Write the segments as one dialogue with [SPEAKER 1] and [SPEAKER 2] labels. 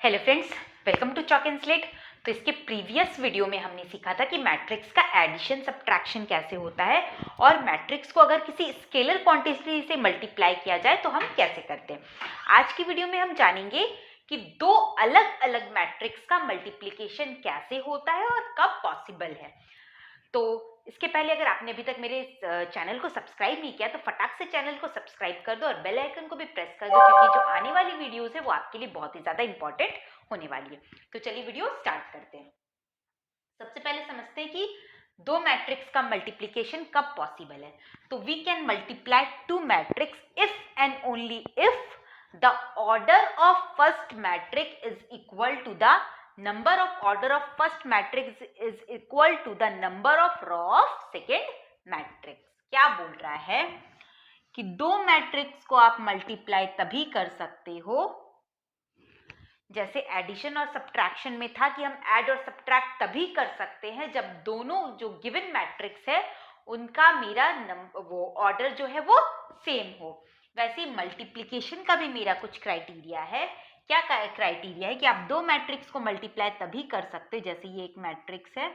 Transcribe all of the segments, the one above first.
[SPEAKER 1] Hello friends, welcome to chalk and slate. तो इसके previous video में हमने सीखा था कि मैट्रिक्स का एडिशन सब्ट्रैक्शन कैसे होता है और मैट्रिक्स को अगर किसी स्केलर क्वांटिटी से मल्टीप्लाई किया जाए तो हम कैसे करते हैं। आज की वीडियो में हम जानेंगे कि दो अलग अलग मैट्रिक्स का मल्टीप्लिकेशन कैसे होता है और कब पॉसिबल है। तो इसके पहले अगर आपने अभी तक मेरे चैनल को सब्सक्राइब नहीं किया तो फटाक से चैनल को सब्सक्राइब कर दो और बेल आइकन को भी प्रेस कर दो, क्योंकि जो आने वाली वीडियोस है वो आपके लिए बहुत ही ज्यादा इंपॉर्टेंट होने वाली है। तो चलिए वीडियो स्टार्ट करते हैं। सबसे पहले समझते हैं कि दो मैट्रिक्स का मल्टीप्लिकेशन कब पॉसिबल है। तो we can multiply two matrix if and only if the order of first matrix is equal to the number of order of first matrix is equal to the number of row of second matrix। क्या बोल रहा है कि दो matrix को आप multiply तभी कर सकते हो, जैसे एडिशन और सब्ट्रैक्शन में था कि हम ऐड और सब्ट्रैक्ट तभी कर सकते हैं जब दोनों जो गिवन मैट्रिक्स है उनका मेरा वो ऑर्डर जो है वो सेम हो। वैसे मल्टीप्लिकेशन का भी मेरा कुछ क्राइटेरिया है। क्या क्राइटेरिया है कि आप दो मैट्रिक्स को मल्टीप्लाई तभी कर सकते, जैसे ये एक मैट्रिक्स है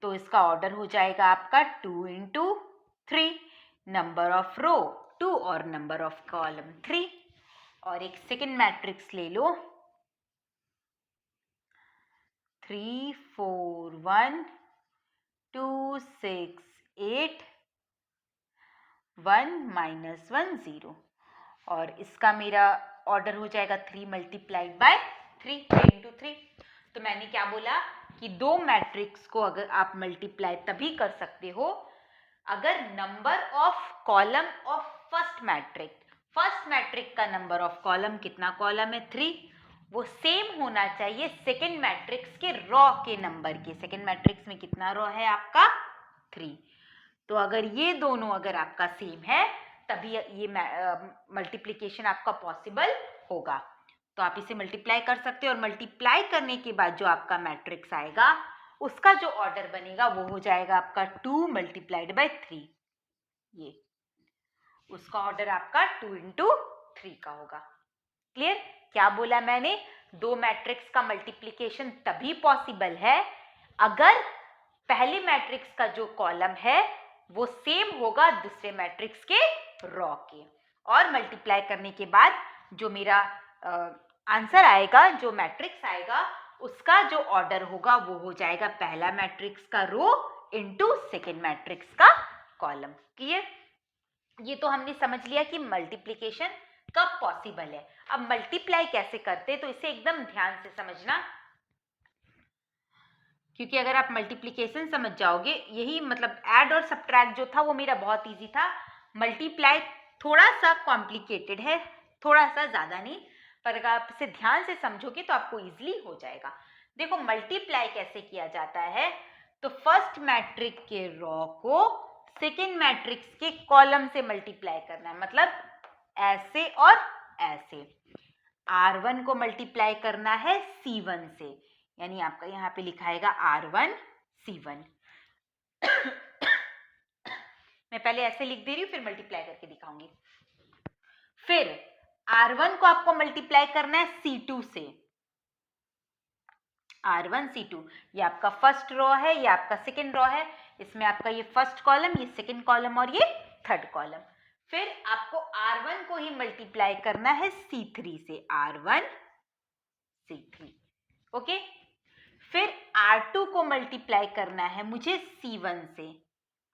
[SPEAKER 1] तो इसका ऑर्डर हो जाएगा आपका 2 into 3, नंबर ऑफ रो 2 और नंबर ऑफ कॉलम 3। और एक सेकेंड मैट्रिक्स ले लो 3 4 1 2 6 8 1 -1 0 और इसका मेरा ऑर्डर हो जाएगा 3 मल्टीप्लाइड बाय 3 into 3। तो मैंने क्या बोला कि दो मैट्रिक्स को अगर आप मल्टीप्लाई तभी कर सकते हो अगर number of column of first matrix का नंबर ऑफ कॉलम, कितना कॉलम है 3, वो सेम होना चाहिए सेकेंड मैट्रिक्स के रॉ के नंबर के। सेकेंड मैट्रिक्स में कितना रॉ है आपका 3। तो अगर ये दोनों अगर आपका सेम है तभी ये मल्टीप्लिकेशन आपका पॉसिबल होगा। तो आप इसे मल्टीप्लाई कर सकते हो और मल्टीप्लाई करने के बाद जो आपका मैट्रिक्स आएगा उसका जो ऑर्डर बनेगा वो हो जाएगा आपका 2 मल्टीप्लाइड बाय 3। ये उसका ऑर्डर आपका 2 into 3 का होगा। क्लियर? क्या बोला मैंने? दो मैट्रिक्स का मल्टीप्लिकेशन तभी पॉसिबल है अगर पहले मैट्रिक्स का जो कॉलम है वो सेम होगा दूसरे मैट्रिक्स के रॉ के, और मल्टीप्लाई करने के बाद जो मेरा आंसर आएगा, जो मैट्रिक्स आएगा उसका जो ऑर्डर होगा वो हो जाएगा पहला मैट्रिक्स का रो इनटू सेकेंड मैट्रिक्स का कॉलम। क्लियर? ये तो हमने समझ लिया कि मल्टीप्लिकेशन कब पॉसिबल है। अब मल्टीप्लाई कैसे करते तो इसे एकदम ध्यान से समझना, क्योंकि अगर आप मल्टीप्लिकेशन समझ जाओगे, यही मतलब ऐड और सब्ट्रैक्ट जो था वो मेरा बहुत इजी था। मल्टीप्लाई थोड़ा सा कॉम्प्लिकेटेड है, थोड़ा सा ज़्यादा नहीं, पर अगर आप इसे ध्यान से समझोगे तो आपको इजीली हो जाएगा। देखो मल्टीप्लाई कैसे किया जाता है, तो फर्स्ट मैट्रिक के रॉ को सेकेंड मैट्रिक्स के कॉलम से मल्टीप्लाई करना है, मतलब ऐसे और ऐसे। R1 को मल्टीप्लाई करना है C1 से, यानी आपका यहाँ पे लिखाएगा R1 C1। मैं पहले ऐसे लिख दे रही हूँ फिर मल्टीप्लाई करके दिखाऊंगी। फिर R1 को आपको मल्टीप्लाई करना है C2 से, R1 C2। ये आपका फर्स्ट रो है, ये आपका सेकेंड रो है, इसमें आपका ये फर्स्ट कॉलम, ये सेकेंड कॉलम और ये थर्ड कॉलम। फिर आपको R1 को ही मल्टीप्लाई करना है C3 से, R1 C3। ओके। फिर R2 को मल्टीप्लाई करना है मुझे C1 से,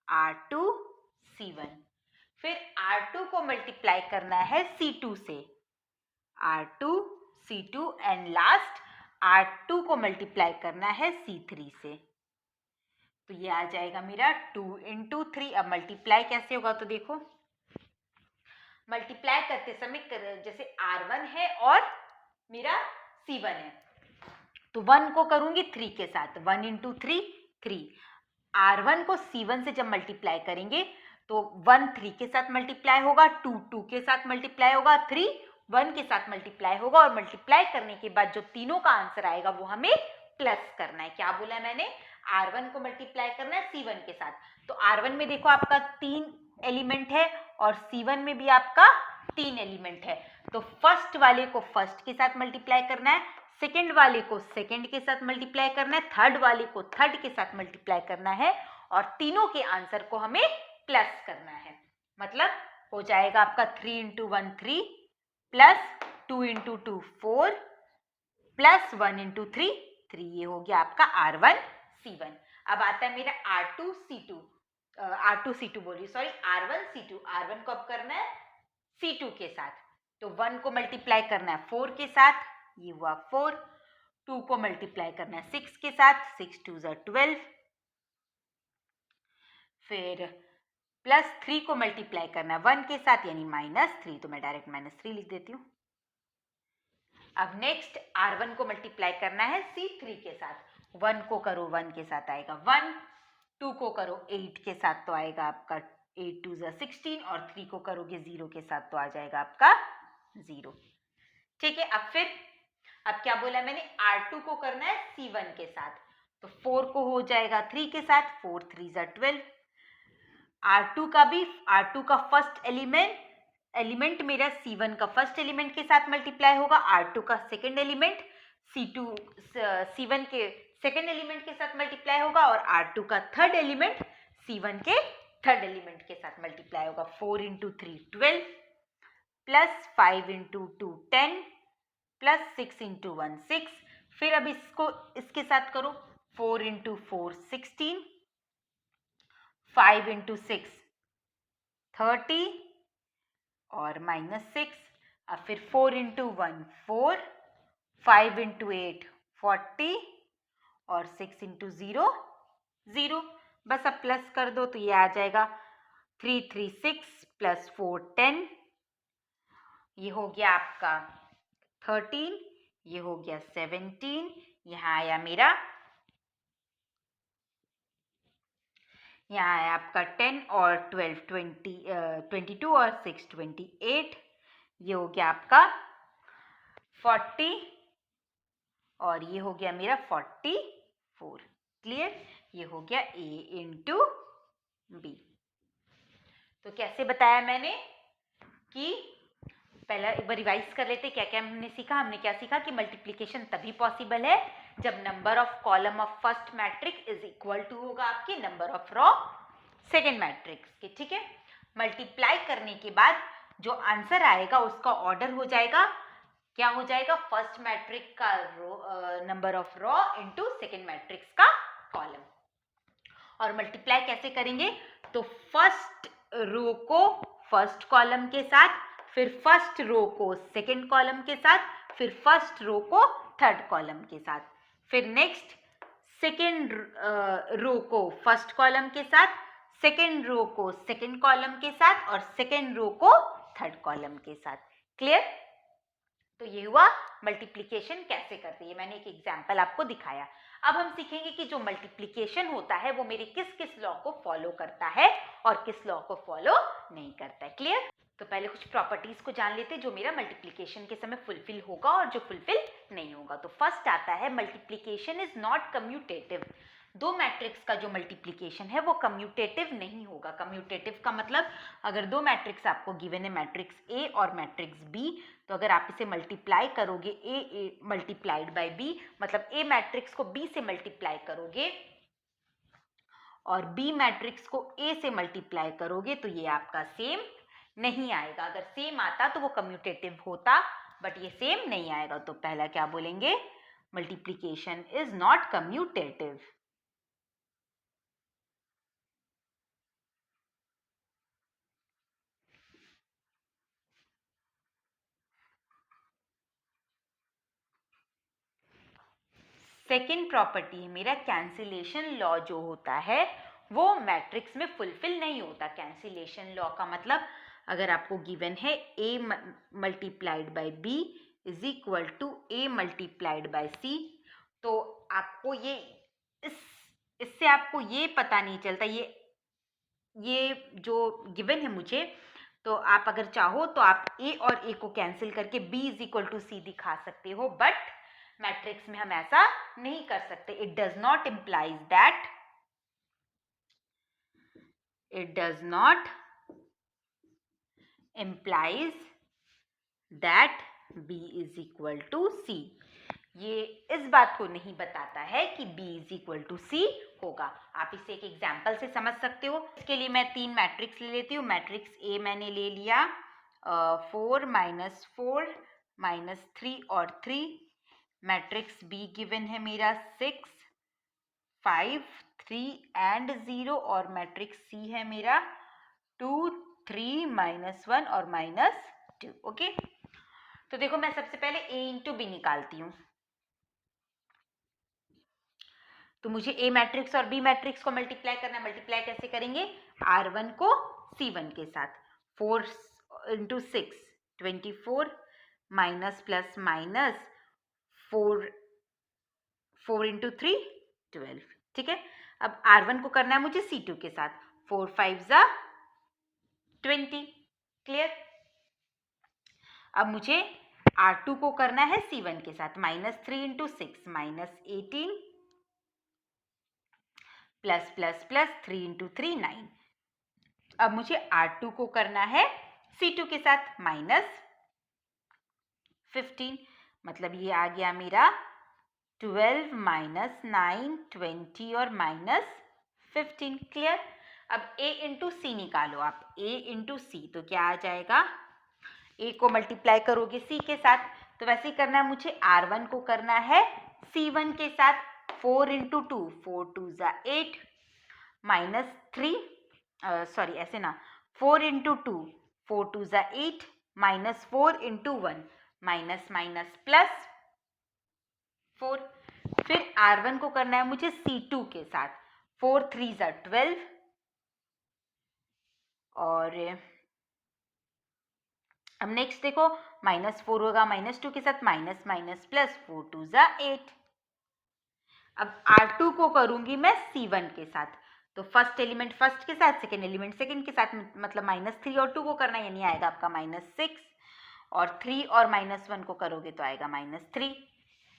[SPEAKER 1] R2 C1। फिर R2 को मल्टीप्लाई करना है C2 से, R2 C2 and last R2 को मल्टीप्लाई करना है C3 से। तो ये आ जाएगा मेरा 2 into 3। अब मल्टीप्लाई कैसे होगा तो देखो, मल्टीप्लाई करते समय जैसे R1 है और मेरा C1 है तो 1 को करूंगी 3 के साथ, 1 into 3 3। R1 को C1 से जब मल्टीप्लाई करेंगे तो 1 3 के साथ मल्टीप्लाई होगा, 2 2 के साथ मल्टीप्लाई होगा, 3 1 के साथ मल्टीप्लाई होगा, और मल्टीप्लाई करने के बाद जो तीनों का आंसर आएगा वो हमें प्लस करना है। क्या बोला मैंने? R1 को मल्टीप्लाई करना है C1 के साथ। तो R1 में देखो आपका 3 एलिमेंट है और C1 में भी आपका 3 एलिमेंट है, तो फर्स्ट वाले को फर्स्ट के साथ मल्टीप्लाई करना है, सेकेंड वाले को सेकेंड के साथ मल्टीप्लाई करना है, थर्ड वाले को थर्ड के साथ मल्टीप्लाई करना है, और तीनों के आंसर को हमें प्लस करना है। मतलब हो जाएगा आपका 3 into 1 3 plus 2 into 2 4 plus 1 into 3 3, ये हो गया आपका R1 C1। अब आता है मेरा R2 C2 बोलिए, सॉरी R1 C2। R1 को अब करना है C2 के साथ, तो 1 को मल्टीप्लाई करना है 4 के साथ, ये हुआ 4, 2 को मल्टीप्लाई करना है 6 के साथ, 6 2 12, फिर प्लस 3 को मल्टीप्लाई करना है 1 के साथ यानी -3, तो मैं डायरेक्ट -3 लिख देती हूँ। अब नेक्स्ट R1 को मल्टीप्लाई करना है C3 के साथ, 1 को करो 1 के साथ आएगा 1, 2 को करो 8 के साथ तो आएगा आपका 8 2 16, और 3 को करोगे 0 के साथ तो आ जाएगा आपका 0। ठीक है, अब क्या बोला मैंने, R2 को करना है C1 के साथ, तो 4 को हो जाएगा 3 के साथ, 4 3 12, R2 का फर्स्ट एलिमेंट मेरा C1 का फर्स्ट एलिमेंट के साथ मल्टीप्लाई होगा, R2 का सेकेंड एलिमेंट C1 के सेकेंड एलिमेंट के साथ मल्टीप्लाई होगा, और R2 का थर्ड एलिमेंट C1 के थर्ड एलिमेंट के साथ मल्टीप्लाई होगा। 4 into 3 12 plus 5 into 2 10 plus 6 into 1 6, फिर अब इसको इसके साथ करो, 4 इंटू 4 16, 5 इंटू 6 30 और -6, अब फिर 4 इंटू 1 4, 5 इंटू 8 40 और 6 इंटू 0 0। बस अब प्लस कर दो तो ये आ जाएगा 3 3 6 प्लस 4 10, ये हो गया आपका 13, ये हो गया 17, यहाँ आया मेरा, यहाँ आया आपका 10 और 12 22 और 6 28, ये हो गया आपका 40 और ये हो गया मेरा 44। क्लियर, ये हो गया A इंटू B। तो कैसे बताया मैंने कि पहला एक बार रिवाइज कर लेते क्या क्या हमने सीखा। हमने क्या सीखा कि मल्टीप्लिकेशन तभी पॉसिबल है जब number of column of first matrix is equal to होगा आपके number of row second matrix के। ठीक है, मल्टीप्लाई करने के बाद जो आंसर आएगा उसका ऑर्डर हो जाएगा, क्या हो जाएगा, फर्स्ट मैट्रिक्स का number of row into second matrix का कॉलम। और मल्टीप्लाई कैसे करेंगे, तो फर्स्ट रो को फर्स्ट कॉलम के साथ, फिर फर्स्ट रो को सेकेंड कॉलम के साथ, फिर फर्स्ट रो को थर्ड कॉलम के साथ, फिर नेक्स्ट सेकेंड रो को फर्स्ट कॉलम के साथ, सेकेंड रो को सेकेंड कॉलम के साथ और सेकेंड रो को थर्ड कॉलम के साथ। क्लियर, तो ये हुआ मल्टीप्लिकेशन कैसे करते हैं, मैंने एक एग्जाम्पल आपको दिखाया। अब हम सीखेंगे कि जो मल्टीप्लिकेशन होता है वो मेरे किस किस लॉ को फॉलो करता है और किस लॉ को फॉलो नहीं करता है। क्लियर, तो पहले कुछ प्रॉपर्टीज को जान लेते हैं जो मेरा मल्टीप्लिकेशन के समय फुलफिल होगा और जो फुलफिल नहीं होगा। तो फर्स्ट आता है मल्टीप्लिकेशन इज नॉट कम्यूटेटिव। दो मैट्रिक्स का जो मल्टीप्लिकेशन है वो कम्यूटेटिव नहीं होगा। कम्यूटेटिव का मतलब अगर दो मैट्रिक्स आपको गिवन है, मैट्रिक्स ए और मैट्रिक्स बी, तो अगर आप इसे मल्टीप्लाई करोगे ए मल्टीप्लाइड बाय बी, मतलब ए मैट्रिक्स को बी से मल्टीप्लाई करोगे और बी मैट्रिक्स को ए से मल्टीप्लाई करोगे तो ये आपका सेम नहीं आएगा। अगर सेम आता तो वो कम्यूटेटिव होता, बट ये सेम नहीं आएगा। तो पहला क्या बोलेंगे, multiplication is not commutative. Second property है मेरा कैंसिलेशन लॉ, जो होता है वो मैट्रिक्स में फुलफिल नहीं होता। कैंसिलेशन लॉ का मतलब अगर आपको गिवन है a multiplied by b is equal to a multiplied by c, तो आपको ये इससे आपको ये पता नहीं चलता, ये जो गिवन है मुझे, तो आप अगर चाहो तो आप a और a को कैंसिल करके b is equal to c दिखा सकते हो, बट मैट्रिक्स में हम ऐसा नहीं कर सकते। It does not implies that, it does not implies that B is equal to C। ये इस बात को नहीं बताता है कि B is equal to C होगा। आप इसे एक एग्जाम्पल से समझ सकते हो। इसके लिए मैं 3 मैट्रिक्स ले लेती हूँ। मैट्रिक्स A मैंने ले लिया 4 -4 -3 और 3। मैट्रिक्स B गिवन है मेरा 6 5 3 एंड 0 और मैट्रिक्स C है मेरा 2 3 -1 और -2। ओके, तो देखो मैं सबसे पहले A इंटू बी निकालती हूँ। तो मुझे A मैट्रिक्स और B मैट्रिक्स को मल्टीप्लाई करना है। मल्टीप्लाई कैसे करेंगे? R1 को C1 के साथ। 4 into 6 24 minus plus minus 4 into 3 12। ठीक है, अब R1 को करना है मुझे C2 के साथ। 4 5 जा 20। क्लियर? अब मुझे R2 को करना है C1 के साथ। -3 into 6 -18 plus plus plus 3 into 3 9। अब मुझे R2 को करना है C2 के साथ -15, मतलब ये आ गया मेरा 12 -9 20 और -15। क्लियर? अब A इंटू C निकालो आप। A इंटू C तो क्या आ जाएगा? A को मल्टीप्लाई करोगे C के साथ, तो वैसे ही करना है मुझे। R1 को करना है C1 के साथ। 4 इंटू 2 4 2 जा 8 -3 सॉरी ऐसे ना, 4 इंटू 2 4 2 जा 8 -4 इंटू 1 माइनस माइनस प्लस 4। फिर R1 को करना है मुझे C2 के साथ। 4 3 जा 12 और अब नेक्स्ट देखो, -4 होगा -2 के साथ, माइनस माइनस प्लस 4 2 जा 8। अब R2 को करूंगी मैं C1 के साथ, तो फर्स्ट एलिमेंट फर्स्ट के साथ, सेकेंड एलिमेंट सेकेंड के साथ, मतलब -3 और 2 को करना, यानी आएगा आपका -6 और 3 और -1 को करोगे तो आएगा -3।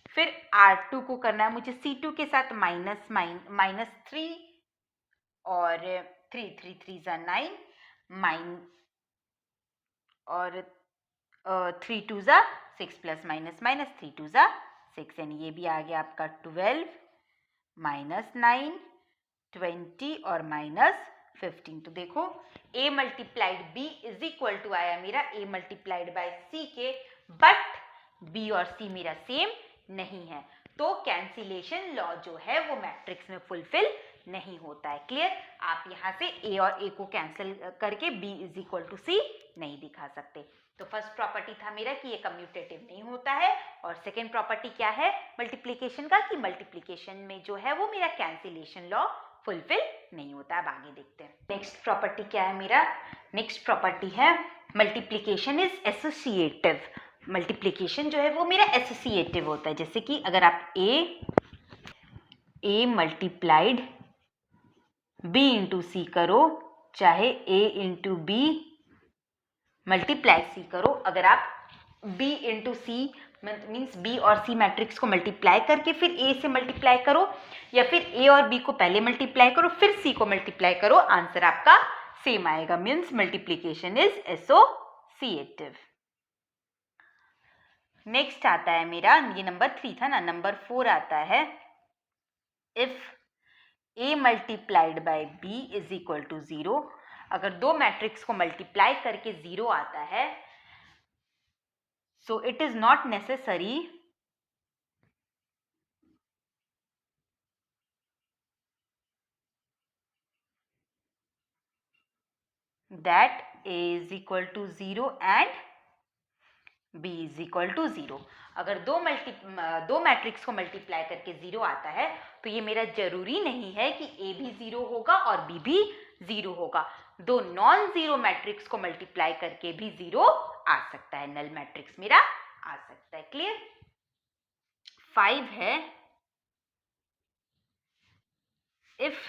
[SPEAKER 1] फिर R2 को करना है मुझे C2 के साथ। -3 और 3 3 3 जा 9 और 3 2 जा 6 प्लस माइनस माइनस 3 2 जा 6, यानी ये भी आ गया आपका 12 -9 20 और -15। तो देखो A multiplied B is equal to आया मेरा A मल्टीप्लाइड बाय C के, बट B और C मेरा सेम नहीं है, तो कैंसिलेशन लॉ जो है वो मैट्रिक्स में फुलफिल नहीं होता है। क्लियर? आप यहाँ से A और A को कैंसिल करके B is equal to C नहीं दिखा सकते। तो फर्स्ट प्रॉपर्टी था मेरा कि ये कम्यूटेटिव नहीं होता है, और सेकेंड प्रॉपर्टी क्या है मल्टीप्लिकेशन का, कि मल्टीप्लिकेशन में जो है वो मेरा कैंसिलेशन लॉ फुलफिल नहीं होता। अब आगे देखते हैं नेक्स्ट प्रॉपर्टी क्या है मेरा। नेक्स्ट प्रॉपर्टी है मल्टीप्लिकेशन इज एसोसिएटिव। मल्टीप्लिकेशन जो है वो मेरा एसोसिएटिव होता है। जैसे कि अगर आप A multiplied B into C करो, चाहे A into B multiply C करो, अगर आप B into C means B और C मैट्रिक्स को मल्टीप्लाई करके फिर A से मल्टीप्लाई करो, या फिर A और B को पहले मल्टीप्लाई करो फिर C को मल्टीप्लाई करो, आंसर आपका सेम आएगा। Means multiplication is associative. Next आता है मेरा, ये नंबर 3 था ना, नंबर 4 आता है if A multiplied by B is equal to 0। अगर दो मैट्रिक्स को मल्टीप्लाई करके 0 आता है, so it is not necessary that A is equal to 0 and B is equal to 0। अगर दो मैट्रिक्स को मल्टीप्लाई करके 0 आता है, तो ये मेरा जरूरी नहीं है कि A भी 0 होगा और B भी 0 होगा। दो नॉन जीरो मैट्रिक्स को मल्टीप्लाई करके भी 0 आ सकता है, नल मैट्रिक्स मेरा आ सकता है। क्लियर? 5 है if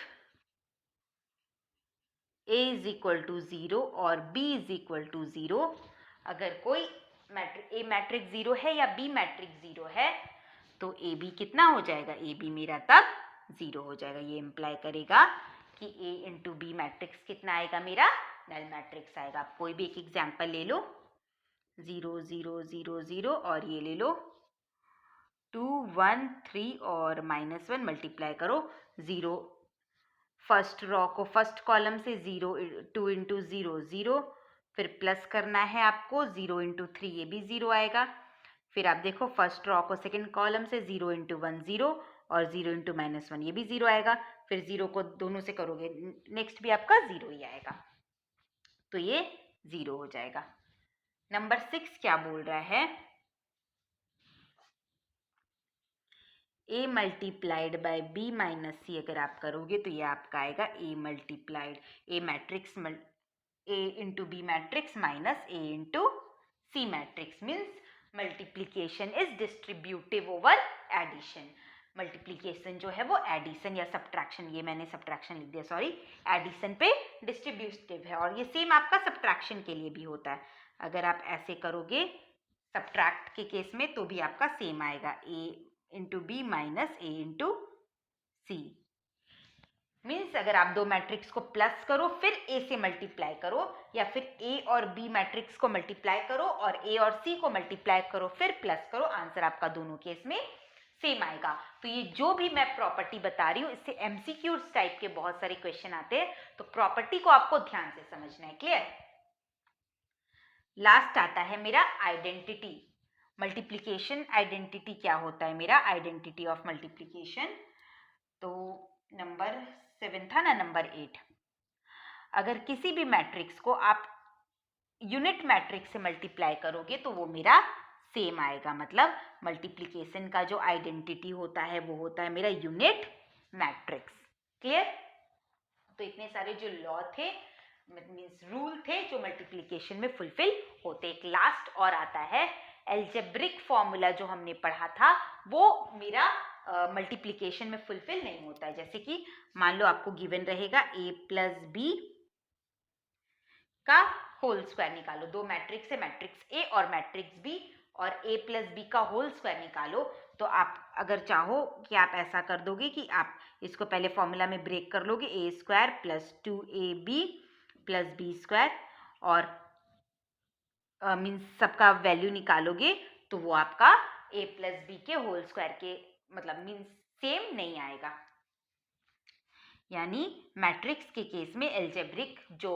[SPEAKER 1] A is equal to 0 और B इज इक्वल टू 0। अगर कोई A मैट्रिक्स 0 है या B मैट्रिक्स 0 है, तो A B कितना हो जाएगा? A B मेरा तब 0 हो जाएगा। ये इम्प्लाई करेगा कि A इंटू B मैट्रिक्स कितना आएगा? मेरा नल मैट्रिक्स आएगा। आप कोई भी एक एग्जाम्पल ले लो। 0 0 0 0 और ये ले लो 2 1 3 और -1 मल्टीप्लाई करो 0 फर्स्ट रो को फर्स्ट कॉलम से 0 2 इंटू 0 0, फिर प्लस करना है आपको 0 इंटू 3 ये भी 0 आएगा। फिर आप देखो फर्स्ट रो को सेकंड कॉलम से 0 इंटू 1 0 और 0 इंटू -1 ये भी 0 आएगा। फिर 0 को दोनों से करोगे नेक्स्ट भी आपका 0 ही आएगा, तो ये 0 हो जाएगा। नंबर 6 क्या बोल रहा है, a multiplied by b minus C अगर आप करोगे तो ये आपका आएगा a multiplied a matrix a into B matrix minus a into C matrix means multiplication is distributive over addition. Multiplication जो है वो एडिशन या सब्ट्रैक्शन, ये मैंने सब्ट्रैक्शन लिख दिया सॉरी, एडिशन पे डिस्ट्रीब्यूटिव है। और ये सेम आपका सब्ट्रैक्शन के लिए भी होता है। अगर आप ऐसे करोगे सब्ट्रैक्ट के केस में तो भी आपका सेम आएगा, a into B minus A into C. Means अगर आप दो मैट्रिक्स को प्लस करो फिर ए से मल्टीप्लाई करो, या फिर ए और बी मैट्रिक्स को मल्टीप्लाई करो और ए और सी को मल्टीप्लाई करो फिर प्लस करो, आंसर आपका दोनों केस में सेम आएगा। तो ये जो भी मैं प्रॉपर्टी बता रही हूँ इससे एमसीक्यूज टाइप के बहुत सारे क्वेश्चन आते हैं, तो प्रॉपर्टी को आपको ध्यान से समझना है। क्लियर? लास्ट आता है मेरा आइडेंटिटी। मल्टीप्लिकेशन आइडेंटिटी क्या होता है मेरा, आइडेंटिटी ऑफ मल्टीप्लिकेशन। तो नंबर 7 था ना, नंबर 8। अगर किसी भी मैट्रिक्स को आप यूनिट मैट्रिक्स से मल्टीप्लाई करोगे तो वो मेरा सेम आएगा। मतलब मल्टीप्लिकेशन का जो आइडेंटिटी होता है वो होता है मेरा यूनिट मैट्रिक्स। क्लियर? तो इतने सारे जो लॉ थे मीन्स रूल थे जो मल्टीप्लिकेशन में फुलफिल होते। एक लास्ट और आता है एल्जेब्रिक फॉर्मूला जो हमने पढ़ा था, वो मेरा मल्टीप्लिकेशन में फुलफिल नहीं होता है। जैसे कि मान लो आपको गिवन रहेगा a प्लस बी का होल स्क्वायर निकालो। दो मैट्रिक्स है, मैट्रिक्स ए और मैट्रिक्स बी, और a प्लस बी का होल स्क्वायर निकालो। तो आप अगर चाहो कि आप ऐसा कर दोगे कि आप इसको पहले फॉर्मूला में ब्रेक कर लोगे, A square plus 2ab plus B square, और मीन्स सबका वैल्यू निकालोगे तो वो आपका a प्लस बी के होल स्क्वायर के मतलब मीन्स सेम नहीं आएगा। यानी मैट्रिक्स के केस में एल्जेब्रिक जो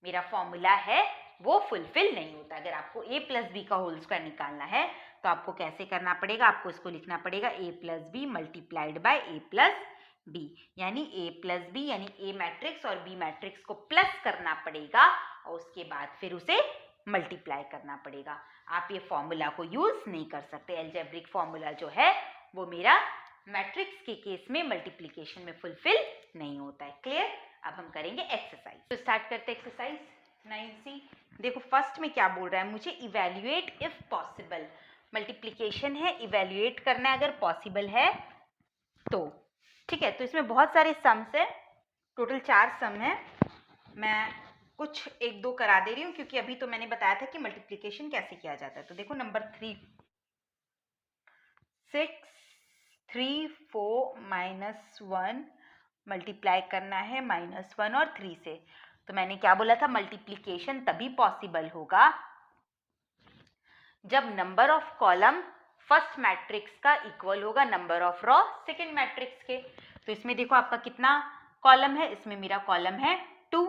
[SPEAKER 1] मेरा फॉर्मूला है वो फुलफिल नहीं होता। अगर आपको a प्लस बी का होल स्क्वायर निकालना है तो आपको कैसे करना पड़ेगा, आपको इसको लिखना पड़ेगा a plus B multiplied by a plus B, यानी a प्लस बी यानी a मैट्रिक्स और b मैट्रिक्स को प्लस करना पड़ेगा और उसके बाद फिर उसे मल्टीप्लाई करना पड़ेगा। आप ये फॉर्मूला को यूज नहीं कर सकते। एल्जेब्रिक फॉर्मूला जो है वो मेरा मैट्रिक्स के केस में मल्टीप्लिकेशन में फुलफिल नहीं होता है। क्लियर? अब हम करेंगे एक्सरसाइज। तो स्टार्ट करते हैं एक्सरसाइज 9C। देखो फर्स्ट में क्या बोल रहा है मुझे, इवेल्युएट इफ पॉसिबल। मल्टीप्लिकेशन है, इवेल्युएट करना है अगर पॉसिबल है तो। ठीक है, तो इसमें बहुत सारे सम्स है, टोटल 4 सम है। मैं कुछ 1-2 करा दे रही हूँ क्योंकि अभी तो मैंने बताया था कि मल्टीप्लिकेशन कैसे किया जाता है। तो देखो नंबर 3, 6 3 4 -1 मल्टीप्लाई करना है -1 और 3 से। तो मैंने क्या बोला था, मल्टीप्लिकेशन तभी पॉसिबल होगा जब number of column first matrix का इक्वल होगा number of row second matrix के। तो इसमें देखो आपका कितना कॉलम है, इसमें मेरा कॉलम है 2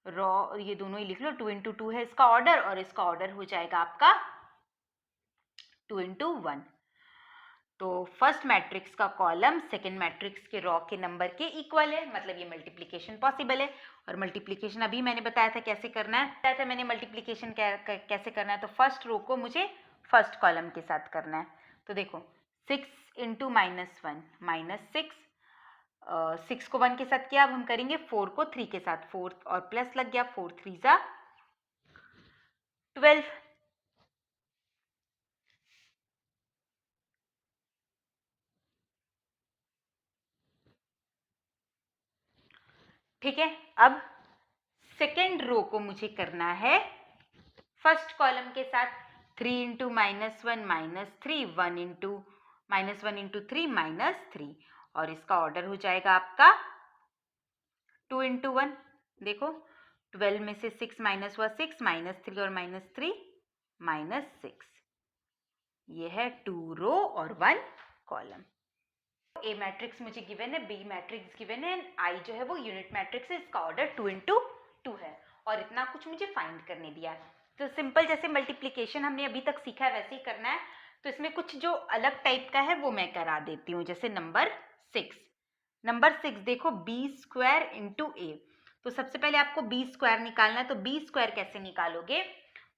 [SPEAKER 1] रो, ये दोनों ही लिख लो, 2 इंटू 2 है इसका ऑर्डर और इसका ऑर्डर हो जाएगा आपका 2 इंटू 1। तो फर्स्ट मैट्रिक्स का कॉलम सेकेंड मैट्रिक्स के रो के नंबर के इक्वल है, मतलब ये मल्टीप्लिकेशन पॉसिबल है। और मल्टीप्लिकेशन अभी मैंने बताया था कैसे करना है, बताया था मैंने मल्टीप्लिकेशन कैसे करना है। तो फर्स्ट रो को मुझे फर्स्ट कॉलम के साथ करना है। तो देखो 6 इंटू -1 -6, 6 को 1 के साथ किया, अब हम करेंगे 4 को 3 के साथ, 4 और प्लस लग गया, 4 3 जा 12। ठीक है, अब सेकेंड रो को मुझे करना है फर्स्ट कॉलम के साथ, 3 इंटू -1 -3, 1 इंटू -1 इंटू 3 -3, और इसका ऑर्डर हो जाएगा आपका 2 इंटू 1। देखो 12 में से 6 माइनस हुआ 6, -3 और -3 -6। ये है 2 रो और 1 कॉलम। ए मैट्रिक्स मुझे गिवन है, बी मैट्रिक्स गिवन है, आई जो है वो यूनिट मैट्रिक्स है, इसका ऑर्डर 2 × 2 है और इतना कुछ मुझे फाइंड करने दिया है। तो सिंपल जैसे मल्टीप्लिकेशन हमने अभी तक सीखा है वैसे ही करना है। तो इसमें कुछ जो अलग टाइप का है वो मैं करा देती हूँ। जैसे नंबर 6 देखो, बी स्क्वायर इंटू ए। तो सबसे पहले आपको बी स्क्वायर निकालना है। तो बी स्क्वायर कैसे निकालोगे?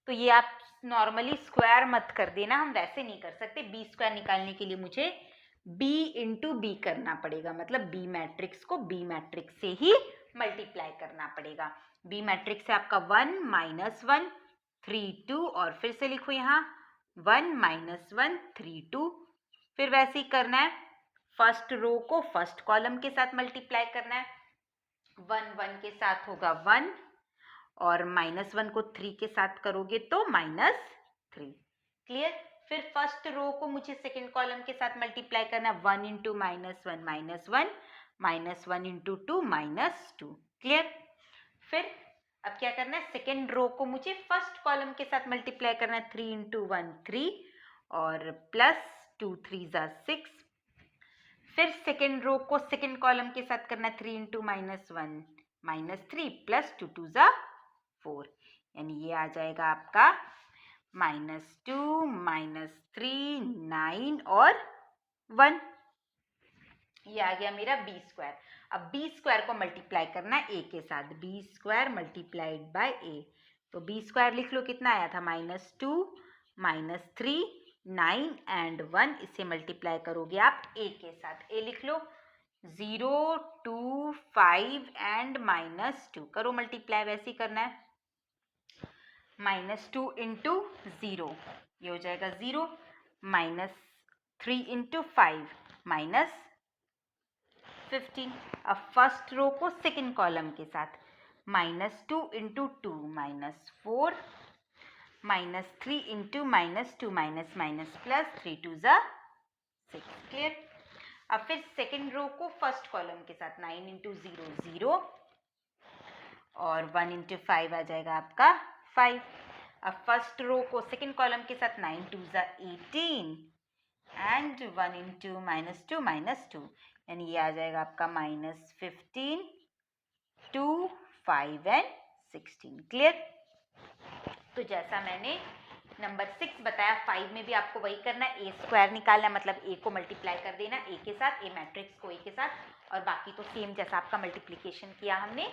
[SPEAKER 1] तो ये आप नॉर्मली स्क्वायर मत कर देना, हम वैसे नहीं कर सकते। बी स्क्वायर निकालने के लिए मुझे b इंटू बी करना पड़ेगा, मतलब बी मैट्रिक्स को बी मैट्रिक्स से ही मल्टीप्लाई करना पड़ेगा। बी मैट्रिक्स है आपका 1 -1 3 2 और फिर से लिखो यहाँ 1 -1 3 2। फिर वैसे ही करना है, फर्स्ट रो को फर्स्ट कॉलम के साथ मल्टीप्लाई करना है। 1 1 के साथ होगा 1 और -1 को 3 के साथ करोगे तो -3। क्लियर? फिर फर्स्ट रो को मुझे सेकेंड कॉलम के साथ मल्टीप्लाई करना है। 1 × -1 -1 × 2 -2। क्लियर? फिर अब क्या करना है, सेकेंड रो को मुझे फर्स्ट कॉलम के साथ मल्टीप्लाई करना है। 3 × 1 3 और +2 3 6। फिर सेकेंड रो को सेकेंड कॉलम के साथ करना है। 3 × -1 -3 +2 2 4, यानी ये आ जाएगा आपका -2 -3 9 और 1। ये आ गया मेरा बी स्क्वायर। अब बी स्क्वायर को मल्टीप्लाई करना है ए के साथ। बी स्क्वायर मल्टीप्लाइड बाय ए। तो बी स्क्वायर लिख लो, कितना आया था? -2 -3 9 एंड 1। इसे मल्टीप्लाई करोगे आप ए के साथ। ए लिख लो 0 2 5 एंड -2। करो मल्टीप्लाई, वैसे ही करना है। -2 × 0 ये हो जाएगा 0, -3 × 5 -15। अब फर्स्ट रो को सेकेंड कॉलम के साथ -2 × 2 -4 -3 × -2 -3 2 6। क्लियर? अब फिर सेकेंड रो को फर्स्ट कॉलम के साथ 9 × 0 0 और 1 × 5 आ जाएगा आपका 5। अब फर्स्ट रो को सेकेंड कॉलम के साथ 9 2 18 एंड 1 × -2 -2, यानी ये आ जाएगा आपका -15 2 5 एंड 16। क्लियर? तो जैसा मैंने नंबर 6 बताया, 5 में भी आपको वही करना है। ए स्क्वायर निकालना है, मतलब ए को मल्टीप्लाई कर देना ए के साथ, ए मैट्रिक्स को ए के साथ, और बाकी तो सेम जैसा आपका मल्टीप्लिकेशन किया हमने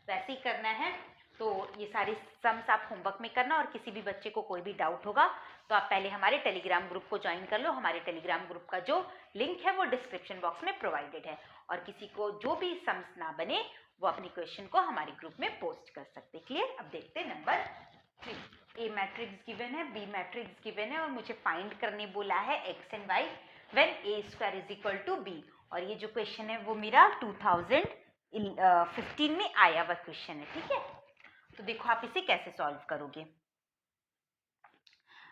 [SPEAKER 1] वैसे ही करना है। तो ये सारे सम्स आप होमवर्क में करना, और किसी भी बच्चे को कोई भी डाउट होगा तो आप पहले हमारे टेलीग्राम ग्रुप को ज्वाइन कर लो। हमारे टेलीग्राम ग्रुप का जो लिंक है वो डिस्क्रिप्शन बॉक्स में प्रोवाइडेड है, और किसी को जो भी सम्स ना बने वो अपनी क्वेश्चन को हमारे ग्रुप में पोस्ट कर सकते। क्लियर? अब देखते हैं नंबर 3। ए मैट्रिक्स गिवन है, बी मैट्रिक्स गिवन है, और मुझे फाइंड करने बोला है x and y when a² = b। और ये जो क्वेश्चन है वो मेरा 2015 में आया हुआ क्वेश्चन है। ठीक है? तो देखो आप इसे कैसे सॉल्व करोगे।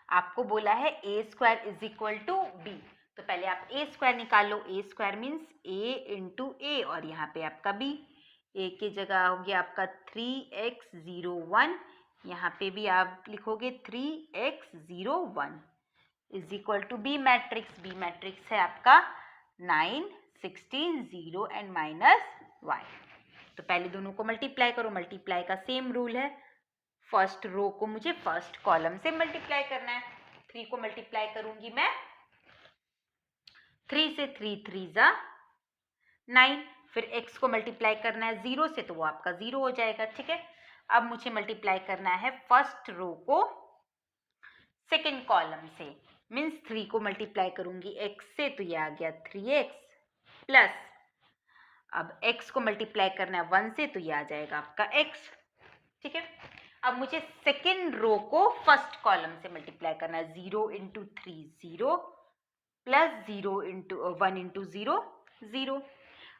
[SPEAKER 1] आपको बोला है a² = b, तो पहले आप a² निकाल लो। a² मीन्स a × a, और यहाँ पे आपका b। a की जगह हो गया आपका 3x 0 1, यहाँ पे भी आप लिखोगे 3x 0 1 = b matrix. b matrix है आपका 9 16 0 एंड -y। तो पहले दोनों को मल्टीप्लाई करो। मल्टीप्लाई का सेम रूल है, फर्स्ट रो को मुझे फर्स्ट कॉलम से मल्टीप्लाई करना है। 3 को मल्टीप्लाई करूंगी मैं 3 से, 3 3 9। फिर x को मल्टीप्लाई करना है 0 से, तो वो आपका 0 हो जाएगा। ठीक है? अब मुझे मल्टीप्लाई करना है फर्स्ट रो को सेकेंड कॉलम से, मीन्स 3 को मल्टीप्लाई करूंगी x से, तो ये आ गया 3x प्लस, अब x को मल्टीप्लाई करना है 1 से, तो ये आ जाएगा आपका x। ठीक है? अब मुझे सेकेंड रो को फर्स्ट कॉलम से मल्टीप्लाई करना है। 0 × 3 0 प्लस 0 × 1 × 0 0।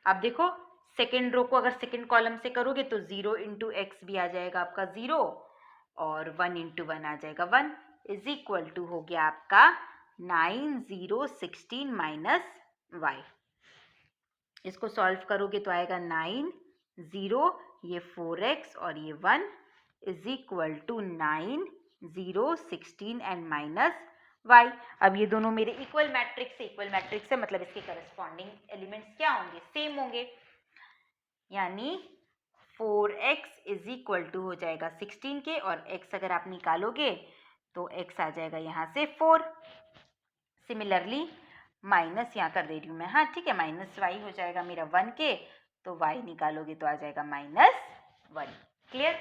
[SPEAKER 1] अब देखो सेकेंड रो को अगर सेकेंड कॉलम से करोगे तो 0 × x भी आ जाएगा आपका 0, और 1 × 1 आ जाएगा 1 = हो गया आपका 9 0 16 - y। इसको सॉल्व करोगे तो आएगा 9 0 ये 4x और ये 1 is equal to 9, 0, 16 and minus y। अब ये दोनों मेरे इक्वल मैट्रिक्स है, मतलब इसके करस्पॉन्डिंग एलिमेंट्स क्या होंगे, सेम होंगे। यानी 4x इज इक्वल टू हो जाएगा 16 के, और x अगर आप निकालोगे तो x आ जाएगा यहाँ से 4। सिमिलरली माइनस यहाँ कर दे रही हूँ मैं, हाँ ठीक है, माइनस y हो जाएगा मेरा 1 के, तो y निकालोगे तो आ जाएगा -1। क्लियर?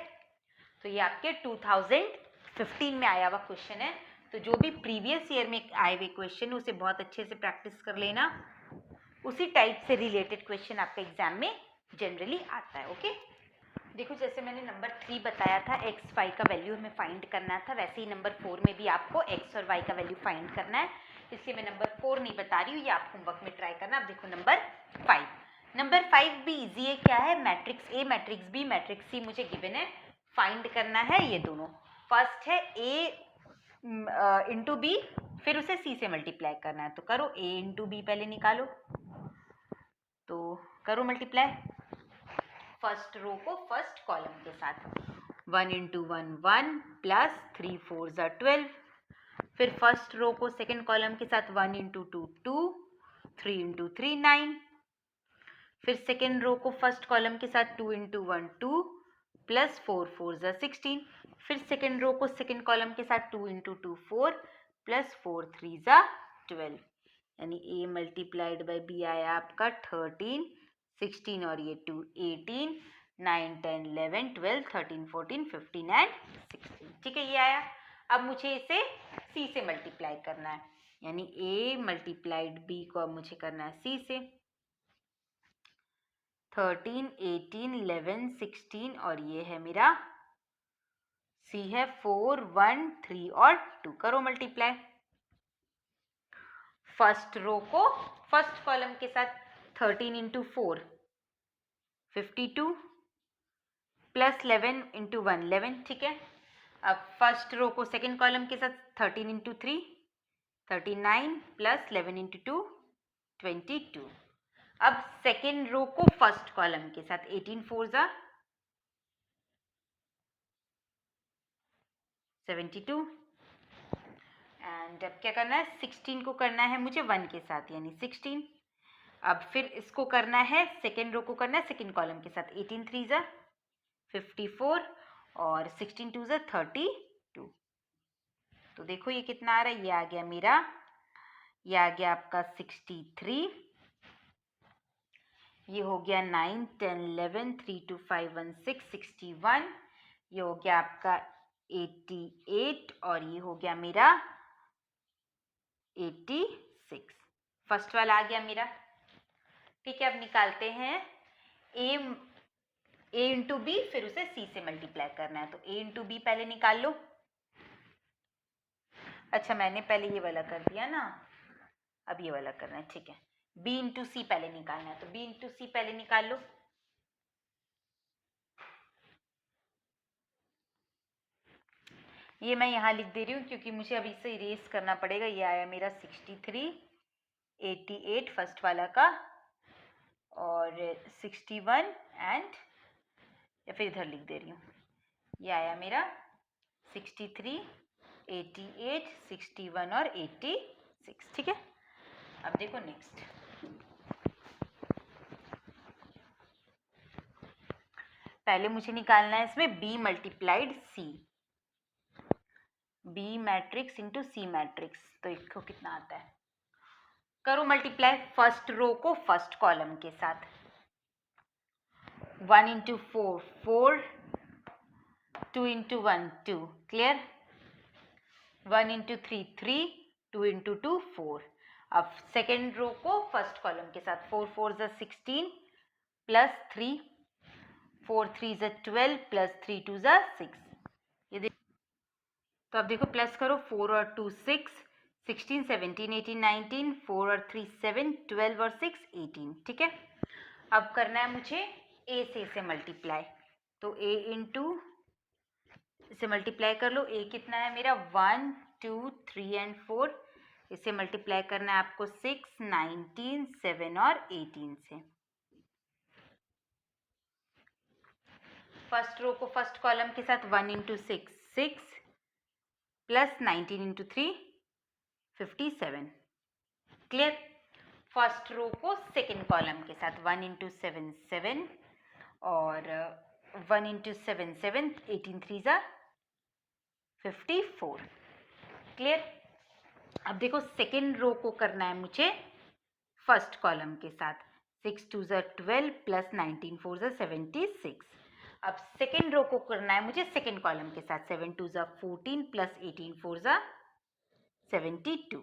[SPEAKER 1] तो ये आपके 2015 में आया हुआ क्वेश्चन है। तो जो भी प्रीवियस ईयर में आए हुए क्वेश्चन उसे बहुत अच्छे से प्रैक्टिस कर लेना, उसी टाइप से रिलेटेड क्वेश्चन आपके एग्जाम में जनरली आता है। ओके, देखो जैसे मैंने नंबर 3 बताया था x y का वैल्यू हमें फाइंड करना था, वैसे ही नंबर 4 में भी आपको x और y का वैल्यू फाइंड करना है, इसलिए मैं नंबर 4 नहीं बता रही हूँ, ये आप होमवर्क में ट्राई करना। अब देखो नंबर 5 भी इजी है। क्या है, matrix A matrix B matrix C मुझे गिवन है, फाइंड करना है ये दोनों। फर्स्ट है a इंटू बी, फिर उसे सी से मल्टीप्लाई करना है, तो करो a इंटू बी पहले निकालो, तो करो मल्टीप्लाई फर्स्ट रो को फर्स्ट कॉलम के साथ। 1 इंटू 1 1 प्लस 3 4 ज़ा 12, फिर फर्स्ट रो को सेकेंड कॉलम के साथ 1 इंटू 2 2, 3 इंटू 3 9, फिर सेकेंड रो को फर्स्ट कॉलम के साथ 2 इंटू 1 2 प्लस 4 4 ज़ा 16, फिर सेकेंड रो को सेकेंड कॉलम के साथ 2 इंटू 2 4 प्लस 4 3 ज़ा 12, यानी a मल्टीप्लाइड बाई b आया आपका 13, 16 और ये 2 18, 9 10 11 12 13 14 15 एंड 16। ठीक है, ये आया। अब मुझे इसे c से मल्टीप्लाई करना है, यानी a मल्टीप्लाइड b को अब मुझे करना है c से। 13 18 11 16 और ये है मेरा c है 4 1 3 और 2, करो मल्टीप्लाई फर्स्ट रो को फर्स्ट कॉलम के साथ 13 इंटू 4 52 प्लस 11 इंटू 1 11। ठीक है, अब फर्स्ट रो को सेकेंड कॉलम के साथ 13 इंटू 3 39 प्लस 11 इंटू 2 22। अब सेकेंड रो को फर्स्ट कॉलम के साथ 18 4 ज़ा 72, एंड अब क्या करना है, 16 को करना है मुझे 1 के साथ यानी 16। अब फिर इसको करना है, सेकेंड रो को करना है सेकेंड कॉलम के साथ 18 3 ज़ा 54 और 16 2 ज़ा 32। तो देखो ये कितना आ रहा है, ये आ गया मेरा, ये आ गया आपका 63, ये हो गया 9 10 11 3 2 5 1 6 61, ये हो गया आपका 88 और ये हो गया मेरा 86। फर्स्ट वाला आ गया मेरा। ठीक है, अब निकालते हैं a इंटू बी, फिर उसे c से मल्टीप्लाई करना है, तो a इंटू बी पहले निकाल लो। अच्छा मैंने पहले ये वाला कर दिया ना, अब ये वाला करना है। ठीक है, b इंटू सी पहले निकालना है, तो b इंटू सी पहले निकाल लो। ये मैं यहाँ लिख दे रही हूँ क्योंकि मुझे अभी से इरेज करना पड़ेगा। ये आया मेरा 63 88 फर्स्ट वाला का, और 61 एंड, या फिर इधर लिख दे रही हूँ, ये आया मेरा 63 88 61 और 86। ठीक है, अब देखो नेक्स्ट, पहले मुझे निकालना है इसमें b multiplied c, b matrix into C matrix, तो इसको कितना आता है, करो मल्टीप्लाई फर्स्ट रो को फर्स्ट कॉलम के साथ। 1 into 4 4, 2 into 1 2, clear, 1 into 3 3, 2 into 2 4। अब सेकेंड रो को फर्स्ट कॉलम के साथ 4 4 ज़ा 16 प्लस 3 4 3 ज़ा 12 प्लस 3 2 ज़ा 6। ये देखो, तो अब देखो प्लस करो, 4 और 2 6 16 17 18 19, 4 और 3 7 12 और 6 18। ठीक है, अब करना है मुझे a से मल्टीप्लाई, तो a इंटू इसे मल्टीप्लाई कर लो। a कितना है मेरा 1 2 3 एंड 4, इसे मल्टीप्लाई करना है आपको 6 19 7 और 18 से। फर्स्ट रो को फर्स्ट कॉलम के साथ 1 into 6 6 plus 19 into 3 57। Clear. First row को सेकेंड कॉलम के साथ 1 इंटू 7 7 और 1 इंटू 7 7 18 3 ज़ा 54। क्लियर। अब देखो सेकेंड रो को करना है मुझे फर्स्ट कॉलम के साथ 6 2 ज़ा 12 प्लस 19 4 ज़ा 76। अब सेकेंड रो को करना है मुझे सेकेंड कॉलम के साथ 7 2 ज़ा 14 प्लस 18 4 ज़ा 72।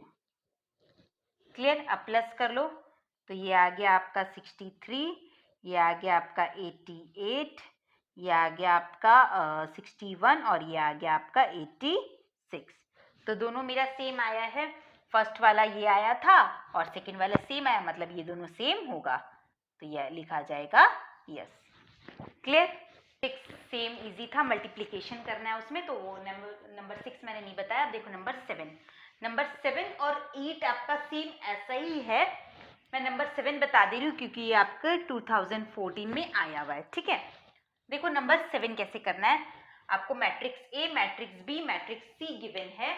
[SPEAKER 1] क्लियर। अब प्लस कर लो तो ये आ गया आपका 63, ये आ गया आपका 88, ये आ गया आपका 61 और ये आ गया आपका 86। तो दोनों मेरा सेम आया है। फर्स्ट वाला ये आया था और सेकंड वाला सेम आया, मतलब ये दोनों सेम होगा, तो ये लिखा जाएगा यस। क्लियर। सेम इजी था, मल्टीप्लिकेशन करना है उसमें, तो वो नंबर 6 मैंने नहीं बताया। अब देखो नंबर 7 और 8 आपका सेम ऐसा ही है। मैं नंबर 7 बता दे रही हूँ क्योंकि ये आपका 2014 में आया हुआ है। ठीक है। देखो नंबर 7 कैसे करना है। आपको matrix A, matrix B, matrix C given है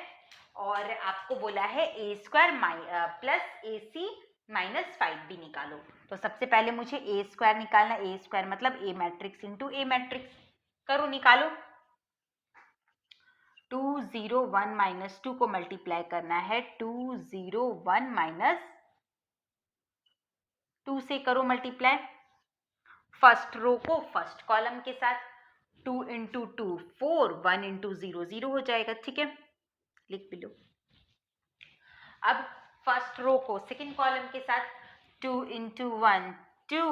[SPEAKER 1] और आपको बोला है A square plus A C minus 5b निकालो। तो सबसे पहले मुझे ए स्क्वायर निकालना। ए स्क्वायर मतलब ए मैट्रिक्स इंटू ए मैट्रिक्स। करो, निकालो। 2 0 1 माइनस 2 को मल्टीप्लाई करना है 2 0 1 माइनस 2 से करो मल्टीप्लाई। फर्स्ट रो को फर्स्ट कॉलम के साथ 2 इंटू 2 4, 1 इंटू 0 0 हो जाएगा। ठीक है, लिख भी लो। अब फर्स्ट रो को सेकेंड कॉलम के साथ 2 इंटू 1 2,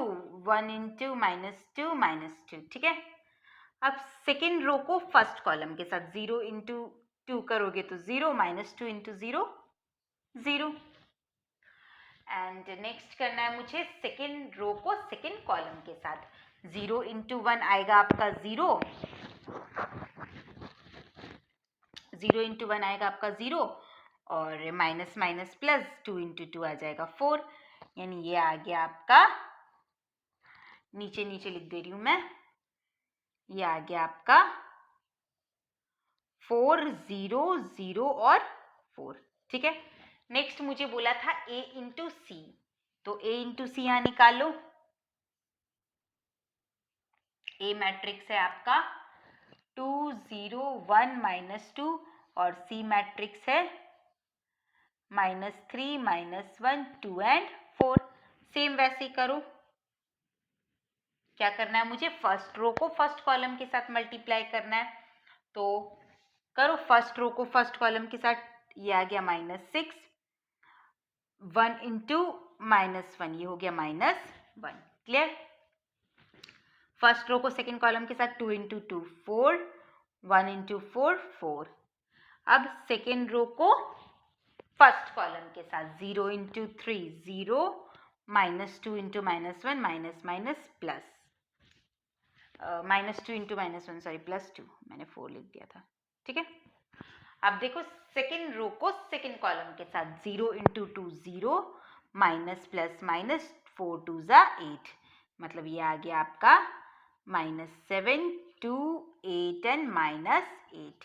[SPEAKER 1] 1 इंटू -2 -2। ठीक है। अब सेकेंड रो को फर्स्ट कॉलम के साथ 0 इंटू 2 करोगे तो 0, -2 इंटू 0 0। एंड नेक्स्ट करना है मुझे सेकेंड रो को सेकेंड कॉलम के साथ 0 इंटू 1 आएगा आपका 0, 0 इंटू 1 आएगा आपका 0 और माइनस माइनस प्लस 2 इंटू 2 आ जाएगा 4। यानी ये आ गया आपका, नीचे नीचे लिख दे रही हूं मैं, ये आ गया आपका 4 0 0 और 4। ठीक है। नेक्स्ट मुझे बोला था a इंटू सी, तो a इंटू सी यहां निकाल लो। a मैट्रिक्स है आपका 2 0 1 -2 और c मैट्रिक्स है -3 -1 2 एंड 4। सेम वैसे ही करो। क्या करना है मुझे, फर्स्ट रो को फर्स्ट कॉलम के साथ मल्टीप्लाई करना है। तो करो, फर्स्ट रो को फर्स्ट कॉलम के साथ, ये आ गया -6, 1 इंटू -1 ये हो गया -1। क्लियर। फर्स्ट रो को सेकेंड कॉलम के साथ 2 इंटू 2 4, 1 इंटू 4 4। अब सेकेंड रो को फर्स्ट कॉलम के साथ 0 into 3 0, -2 into -1 minus minus plus, -2 into -1 sorry +2, मैंने 4 लिख दिया था। ठीक है। अब देखो सेकेंड रो को सेकेंड कॉलम के साथ 0 इंटू 2 0, माइनस प्लस माइनस 4 2 ज़ा 8, मतलब ये आ गया आपका -7 2 8 एंड -8।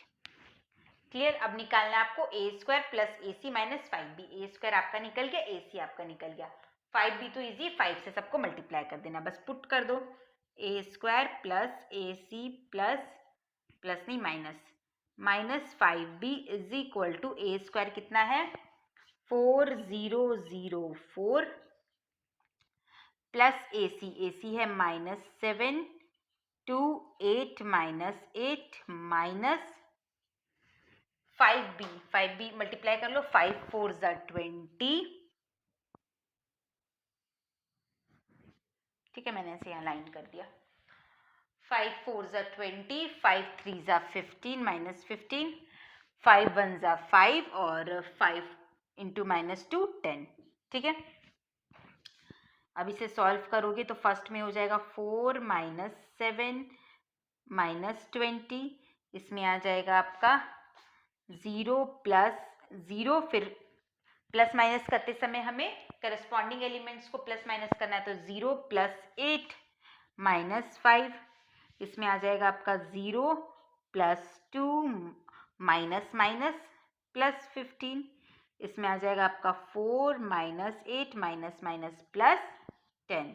[SPEAKER 1] क्लियर। अब निकालना है आपको ए square plus A C minus 5b। A square आपका निकल गया, ए सी आपका निकल गया। 5b तो इजी, 5 से सबको मल्टीप्लाई कर देना, बस पुट कर दो। A square plus A C plus नहीं minus 5b is equal to A square कितना है 4004 प्लस ए सी है -7 2 8 -8 माइनस 5b मल्टीप्लाई कर लो, 5 4 ज़ा 20। ठीक है, मैंने ऐसे यहाँ लाइन कर दिया। 5 4 ज़ा 20, 5 3 ज़ा 15 -15, 5 1 ज़ा 5 और 5 इंटू -2 10। ठीक है। अब इसे सॉल्व करोगे तो फर्स्ट में हो जाएगा 4 -7 -20, इसमें आ जाएगा आपका 0 प्लस 0, फिर प्लस माइनस करते समय हमें करस्पॉन्डिंग एलिमेंट्स को प्लस माइनस करना है, तो 0 + 8 -5, इसमें आ जाएगा आपका 0 प्लस 2 माइनस माइनस प्लस 15, इसमें आ जाएगा आपका 4 माइनस 8 माइनस माइनस प्लस 10,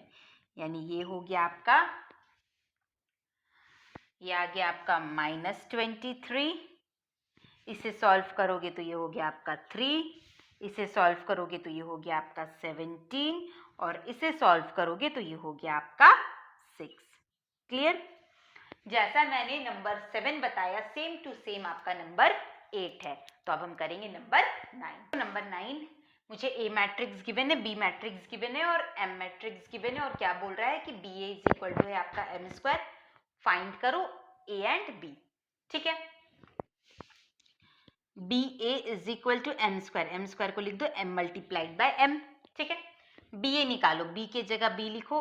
[SPEAKER 1] यानी ये हो गया आपका, ये आ गया आपका -23। इसे सॉल्व करोगे तो ये हो गया आपका 3, इसे सॉल्व करोगे तो ये हो गया आपका 17, और इसे सॉल्व करोगे तो ये हो गया आपका 6। क्लियर? जैसा मैंने नंबर 7 बताया सेम टू सेम आपका नंबर 8 है। तो अब हम करेंगे नंबर 9। तो नंबर 9, मुझे ए मैट्रिक्स गिवन है, बी मैट्रिक्स गिवन है और एम मैट्रिक्स गिवन है, और क्या बोल रहा है कि B A is equal to है आपका एम स्क्वायर, फाइंड करो ए एंड बी। ठीक है, B A is equal to M square को लिख दो एम मल्टीप्लाइड बाय एम। ठीक है, बी ए निकालो, बी के जगह बी लिखो,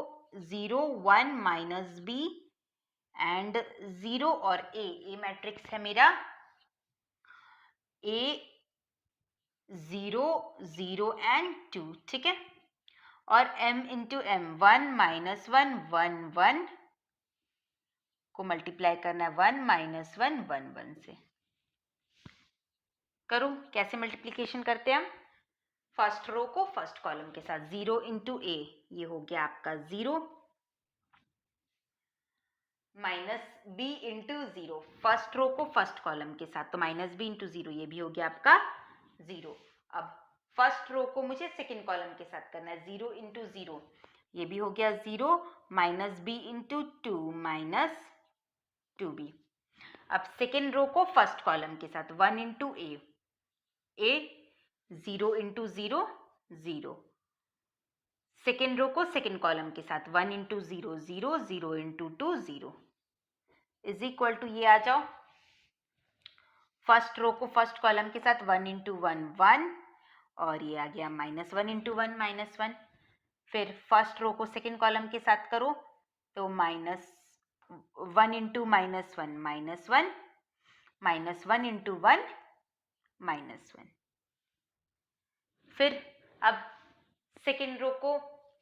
[SPEAKER 1] 0 1 माइनस बी एंड 0 और ए मैट्रिक्स है मेरा ए 0 0 एंड 2। ठीक है, और m इंटू एम 1 माइनस 1 1 1 को मल्टीप्लाई करना है 1 माइनस 1 1 1 से। करो, कैसे मल्टीप्लीकेशन करते हैं हम? फर्स्ट रो को फर्स्ट कॉलम के साथ, 0 इंटू ए, ये हो गया आपका 0 minus B into 0, first row को फर्स्ट कॉलम के साथ, तो माइनस बी इंटू 0, ये भी हो गया आपका 0। अब फर्स्ट रो को मुझे सेकेंड कॉलम के साथ करना है, 0 इंटू 0, ये भी हो गया 0 minus B into 2 minus 2b। अब सेकेंड रो को फर्स्ट कॉलम के साथ, 1 into A 0 into 0 0, second row को सेकेंड कॉलम के साथ 1 into 0 0 0 into 2 0 is equal to, ये आ जाओ फर्स्ट रो को फर्स्ट कॉलम के साथ 1 इंटू 1 1, और ये आ गया माइनस 1 इंटू 1 माइनस 1। फिर फर्स्ट रो को सेकेंड कॉलम के साथ करो तो minus 1 into minus 1 minus 1, minus 1 into 1 minus 1। फिर अब सेकेंड रो को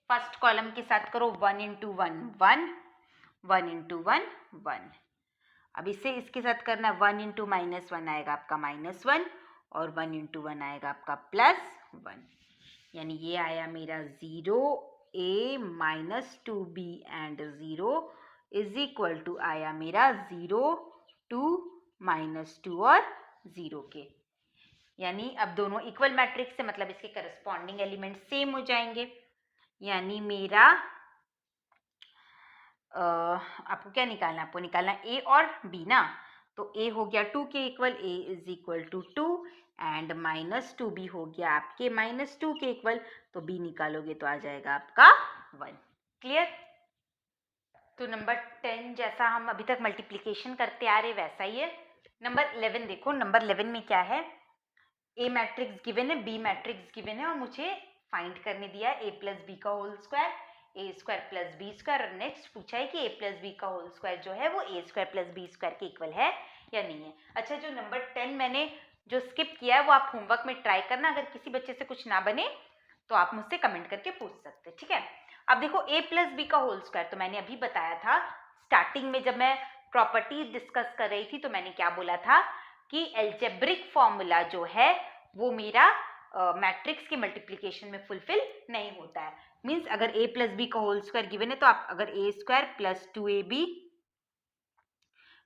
[SPEAKER 1] फर्स्ट कॉलम के साथ करो, 1 इंटू 1 1, 1 इंटू 1 1। अब इसे इसके साथ करना है, 1 इंटू माइनस 1 आएगा आपका माइनस 1, और 1 इंटू 1 आएगा आपका प्लस 1, यानी ये आया मेरा 0 a minus 2b and 0 is equal to आया मेरा 0 2 माइनस 2 और 0 के। यानी अब दोनों इक्वल मैट्रिक्स से, मतलब इसके करस्पॉन्डिंग एलिमेंट सेम हो जाएंगे। यानी मेरा आपको क्या निकालना है? आपको निकालना ए और बी ना, तो ए हो गया 2 के equal, A is equal to 2 and minus 2b हो गया आपके माइनस 2 के इक्वल, तो b निकालोगे तो आ जाएगा आपका 1। क्लियर? तो नंबर 10 जैसा हम अभी तक मल्टीप्लिकेशन करते आ रहे वैसा ही है। नंबर 11 देखो, नंबर 11 में क्या है? ए मैट्रिक्स गिवन है, बी मैट्रिक्स गिवन है, और मुझे फाइंड करने दिया है ए प्लस बी का होल स्क्वायर, ए स्क्वायर प्लस बी स्क्वायर, और नेक्स्ट पूछा है कि ए प्लस बी का होल स्क्वायर जो है वो ए स्क्वायर प्लस बी स्क्वायर के इक्वल है या नहीं है। अच्छा, जो नंबर 10 मैंने जो स्किप किया है वो आप होमवर्क में ट्राई करना, अगर किसी बच्चे से कुछ ना बने तो आप मुझसे कमेंट करके पूछ सकते, ठीक है। अब देखो ए प्लस बी का होल स्क्वायर, तो मैंने अभी बताया था स्टार्टिंग में जब मैं प्रॉपर्टी डिस्कस कर रही थी, तो मैंने क्या बोला था कि एल्जेब्रिक फॉर्मूला जो है वो मेरा मैट्रिक्स के मल्टीप्लिकेशन में फुलफिल नहीं होता है। मीन्स अगर a प्लस बी का होल स्क्वायर गिवन है तो आप अगर a square plus 2ab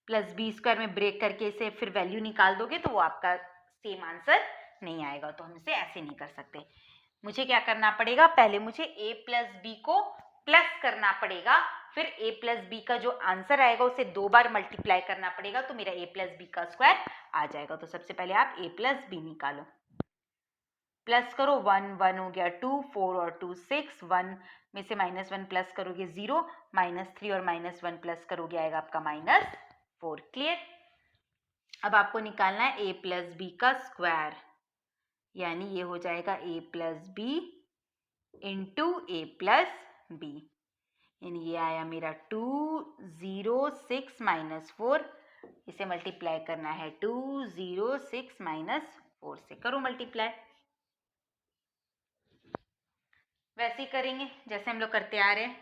[SPEAKER 1] plus B square में ब्रेक करके इसे फिर वैल्यू निकाल दोगे तो वो आपका सेम आंसर नहीं आएगा, तो हम इसे ऐसे नहीं कर सकते। मुझे क्या करना पड़ेगा? पहले मुझे a प्लस बी को प्लस करना पड़ेगा, फिर a प्लस बी का जो आंसर आएगा उसे 2 बार मल्टीप्लाई करना पड़ेगा, तो मेरा a प्लस बी का स्क्वायर आ जाएगा। तो सबसे पहले आप a प्लस बी निकालो, प्लस करो, 1 1 हो गया 2, 4 और 2 6, 1 में से माइनस 1 प्लस करोगे 0, माइनस 3 और माइनस 1 प्लस करोगे आएगा आपका माइनस 4। क्लियर? अब आपको निकालना है a प्लस बी का स्क्वायर, यानी ये हो जाएगा a plus B into A plus B, यानी ये आया मेरा 2 0 6 माइनस 4, इसे मल्टीप्लाई करना है 2 0 6 माइनस 4 से। करो मल्टीप्लाई, वैसे ही करेंगे जैसे हम लोग करते आ रहे हैं।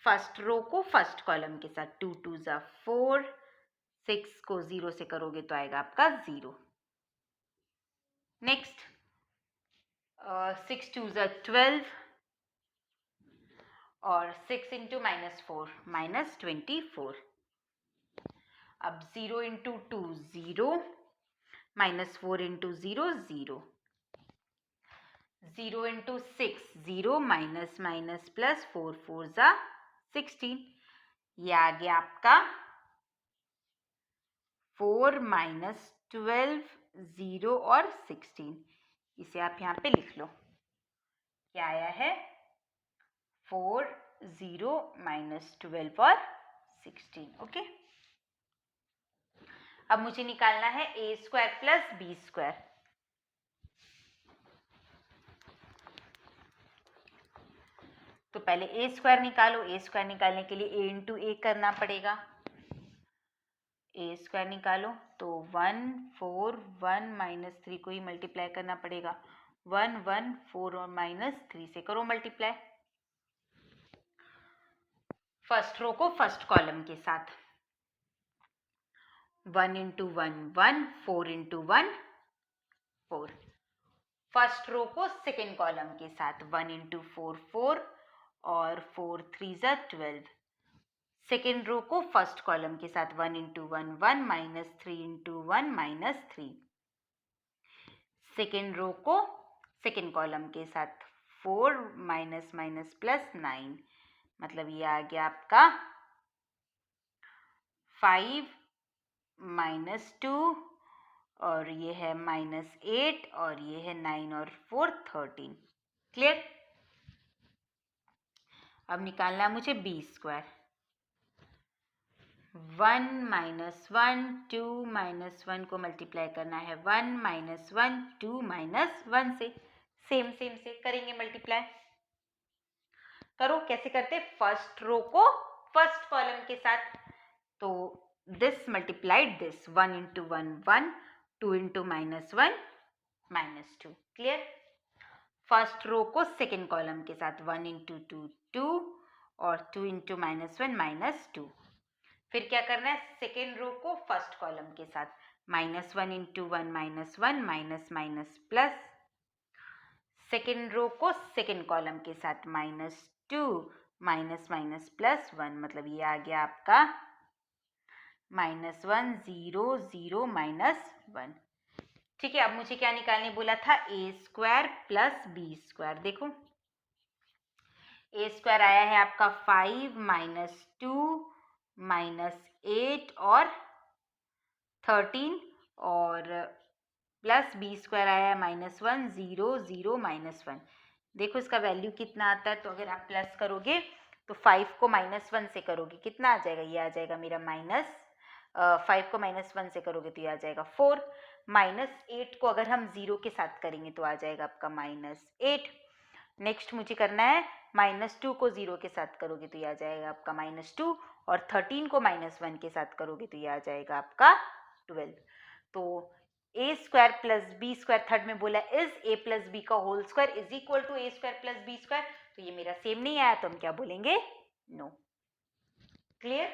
[SPEAKER 1] फर्स्ट रो को फर्स्ट कॉलम के साथ 2 2 ज़ा 4, 6 को 0 से करोगे तो आएगा आपका 0। नेक्स्ट 6 2 ज़ा 12 और 6 इंटू -4 -24। अब 0 into 2 0, -4 into 0 0, 0 into 6 0, minus minus plus 4 4 ज़ा 16। ये आ गया आपका 4 -12 0 और 16। इसे आप यहाँ पे लिख लो। क्या आया है? 4 0 -12 और 16। ओके, अब मुझे निकालना है a² प्लस b²। तो पहले a² निकालो। a² निकालने के लिए a इंटू a करना पड़ेगा। a² निकालो तो 1 4 1 -3 को ही मल्टीप्लाई करना पड़ेगा। 1 1 4 और -3 से करो मल्टीप्लाई। फर्स्ट रो को फर्स्ट कॉलम के साथ 1 इंटू 1 1, 4 इंटू 1 4। फर्स्ट रो को सेकेंड कॉलम के साथ 1 इंटू 4 4 और 4 3 ज़ा 12। सेकेंड रो को फर्स्ट कॉलम के साथ 1 इंटू 1 1, -3 इंटू 1 -3। सेकेंड रो को सेकेंड कॉलम के साथ 4 माइनस माइनस प्लस 9, मतलब ये आ गया आपका 5 -2 और ये है -8 और ये है 9 और 4 13। क्लियर? अब निकालना है मुझे b²। 1 -1 2 -1 को मल्टीप्लाई करना है 1 -1 2 -1 से। सेम से करेंगे मल्टीप्लाई। करो, कैसे करते? फर्स्ट रो को फर्स्ट कॉलम के साथ, तो this multiplied this. 1 into 1 1, 2 into -1 -2। Clear? First row को सेकेंड कॉलम के साथ 1 इंटू 2 2 और 2 इंटू -1 -2। फिर क्या करना है? सेकेंड रो को फर्स्ट कॉलम के साथ -1 into 1 -1 minus minus plus. Second row को सेकेंड कॉलम के साथ -2 माइनस माइनस प्लस 1, मतलब ये आ गया आपका -1 0 0 -1। ठीक है, अब मुझे क्या निकालने बोला था? a² plus b²। देखो a² आया है आपका 5 -2 -8 और 13 और प्लस b² आया है -1 0 0 -1। देखो इसका वैल्यू कितना आता है। तो अगर आप प्लस करोगे तो 5 को -1 से करोगे कितना आ जाएगा? ये आ जाएगा मेरा 5 को -1 से करोगे तो ये आ जाएगा 4। -8 को अगर हम 0 के साथ करेंगे तो आ जाएगा आपका -8। नेक्स्ट मुझे करना है -2 को 0 के साथ करोगे तो ये आ जाएगा आपका -2 और 13 को -1 के साथ करोगे तो ये आ जाएगा आपका 12। तो a² प्लस b² थर्ड में बोला इज a प्लस बी का whole square is equal to a² plus b²। तो ये मेरा सेम नहीं आया तो हम क्या बोलेंगे? नो। क्लियर?